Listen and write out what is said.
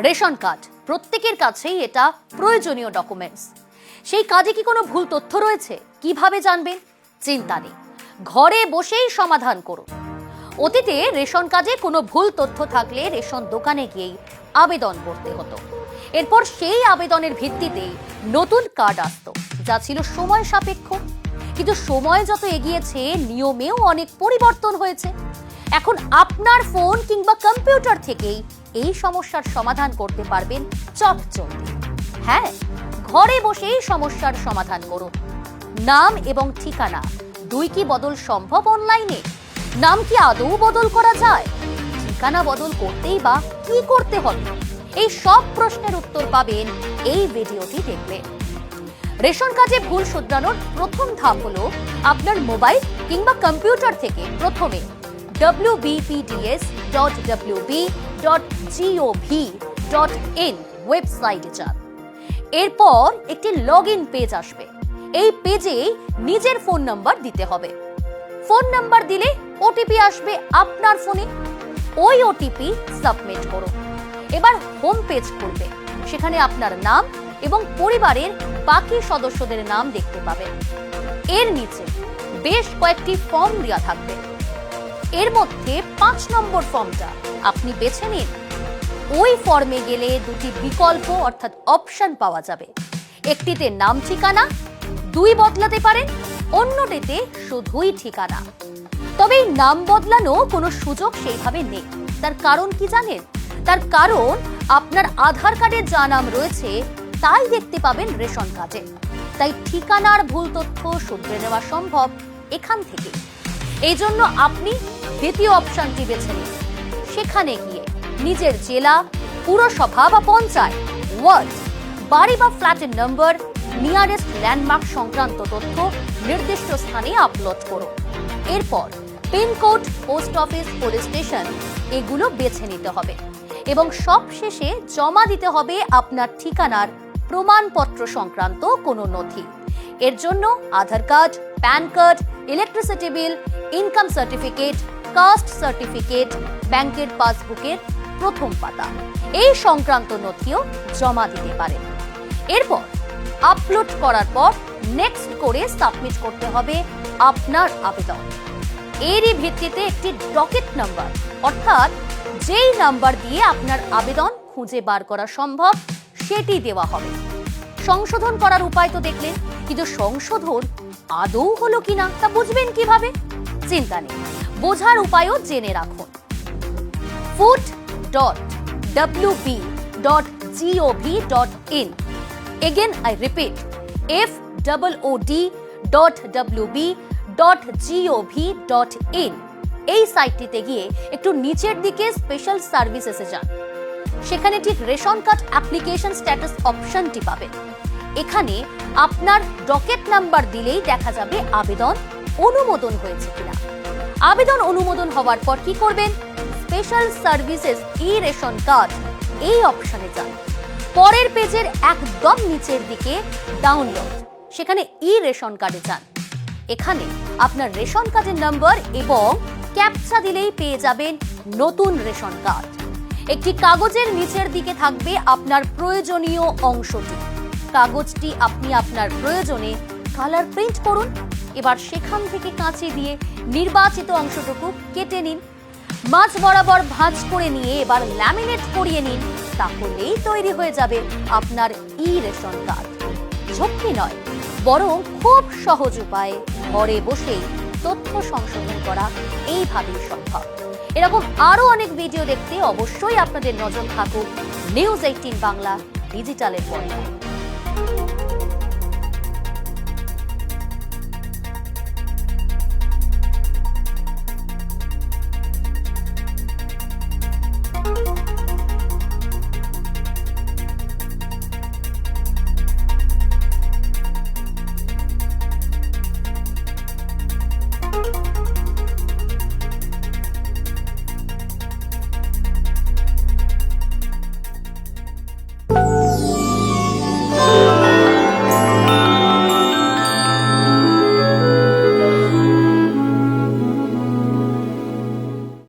Ration card প্রত্যেকের কাছেই এটা প্রয়োজনীয় ডকুমেন্টস। সেই কার্ডে কি কোনো ভুল তথ্য রয়েছে? কিভাবে জানবেন? চিন্তা নেই, ঘরে বসেই সমাধান করুন। অতীতে রেশন কার্ডে কোনো ভুল তথ্য থাকলে রেশন দোকানে গিয়েই আবেদন করতে হতো। এরপর সেই আবেদনের ভিত্তিতেই নতুন কার্ড আসতো, যা ছিল সময় সাপেক্ষ। কিন্তু সময় যত এগিয়েছে, নিয়মেও অনেক পরিবর্তন হয়েছে। এখন আপনার ফোন কিংবা কম্পিউটার থেকেই এই সমস্যার সমাধান করতে পারবেন চটজলদি। হ্যাঁ, ঘরে বসেই সমস্যার সমাধান করুন। নাম এবং ঠিকানা দুই কি বদল সম্ভব অনলাইনে? নাম কি আদৌ বদল করা যায়? ঠিকানা বদল করতেই বা কি করতে হবে? এই সব প্রশ্নের উত্তর পাবেন এই ভিডিওটি দেখলে। রেশন কার্ডে ভুল শুধরানোর প্রথম ধাপ হলো আপনার মোবাইল কিংবা কম্পিউটার থেকে প্রথমে wbpds.wb.gov.in ওয়েবসাইটে যান। এরপর একটি লগইন পেজ আসবে। এই পেজে নিজের ফোন নাম্বার দিতে হবে। ফোন নাম্বার দিলে ওটিপি আসবে আপনার ফোনে। ওই ওটিপি সাবমিট করুন। এবার হোম পেজ খুলবে। সেখানে আপনার নাম এবং পরিবারের বাকি সদস্যদের নাম দেখতে পাবেন। এর নিচে বেশ কয়েকটি ফর্ম দেওয়া থাকবে। এর মধ্যে 5 নম্বর ফর্মটা আপনি বেছে নিন। ওই ফর্মে গেলে দুটি বিকল্প অর্থাৎ অপশন পাওয়া যাবে। একটিতে নাম ঠিকানা 2 বদলাতে পারেন, অন্যটিতে শুধুই ঠিকানা। তবে এই নাম বদলানো কোনো সুযোগ সেইভাবে নেই। তার কারণ কি জানেন? তার কারণ আপনার আধার কার্ডে যা নাম রয়েছে তাই দেখতে পাবেন রেশন কার্ডে। তাই ঠিকানার ভুল তথ্য শুধরে নেওয়া সম্ভব এখান থেকে। এই জন্য আপনি দ্বিতীয় অপশনটি বেছে নিন। সেখানে গিয়ে নিজের জেলা, পুরসভা বা পঞ্চায়েত, ওয়ার্ড, বাড়ি বা ফ্ল্যাটের নম্বর, নিয়ারেস্ট ল্যান্ডমার্ক সংক্রান্ত তথ্য নির্দিষ্ট স্থানে আপলোড করুন। এরপর pincode, post office, police station এগুলো বেছে নিতে হবে এবং সবশেষে জমা দিতে হবে আপনার ঠিকানার প্রমাণপত্র সংক্রান্ত কোনো নথি। এর জন্য Aadhaar card, PAN card, electricity bill, income certificate, caste certificate, ব্যাংকের পাসবুকের প্রথম পাতা এই সংক্রান্ত নথিও জমা দিতে পারেন। এরপর আপলোড করার পর নেক্সট করে সাবমিট করতে হবে আপনার আবেদন। এরই ভিত্তিতে একটি ডকেট নাম্বার অর্থাৎ যেই নাম্বার দিয়ে আপনার আবেদন খুঁজে বার করা সম্ভব সেটি দেওয়া হবে। সংশোধন করার উপায় তো দেখলেন, কিন্তু সংশোধন আদৌ হলো কিনা তা বুঝবেন কিভাবে? চিন্তা নেই, বোঝার উপায়ও জেনে রাখুন। food.wb.gov.in Again I repeat, food.wb.gov.in এই সাইটটিতে গিয়ে একটু নিচের দিকে স্পেশাল সার্ভিসেসে যান। সেখানে ঠিক রেশন কার্ড অ্যাপ্লিকেশন স্ট্যাটাস অপশনটি পাবেন। এখানে আপনার ডকেট নাম্বার দিলেই দেখা যাবে আবেদন অনুমোদন হয়েছে কিনা। আবেদন অনুমোদন হওয়ার পর কি করবেন? স্পেশাল সার্ভিসেস ই রেশন কার্ড এই অপশনে যান। পরের পেজের একদম নিচের দিকে ডাউনলোড, সেখানে ই রেশন কার্ডে যান। এখানে আপনার রেশন কার্ডের নাম্বার এবং ক্যাপচা দিলেই পেয়ে যাবেন নতুন রেশন কার্ড। একটি কাগজের নিচের দিকে থাকবে আপনার প্রয়োজনীয় অংশটি। কাগজটি আপনি আপনার প্রয়োজনে কালার প্রিন্ট করুন। এবার সেখান থেকে কাঁচি দিয়ে নির্বাচিত অংশটুকু কেটে নিন। মাঝ বরাবর ভাঁজ করে নিয়ে এবার ল্যামিনেট করিয়ে নিন। তাহলেই তৈরি হয়ে যাবে আপনার ই রেশন কার্ড। ঝক্কি নয়, বরং খুব সহজ উপায়ে ঘরে বসেই তথ্য সংশোধন করা এইভাবেই সম্ভব। এরকম আরো অনেক ভিডিও দেখতে অবশ্যই আপনাদের নজর থাকুক নিউজ 18 বাংলা ডিজিটালের পর্দায়।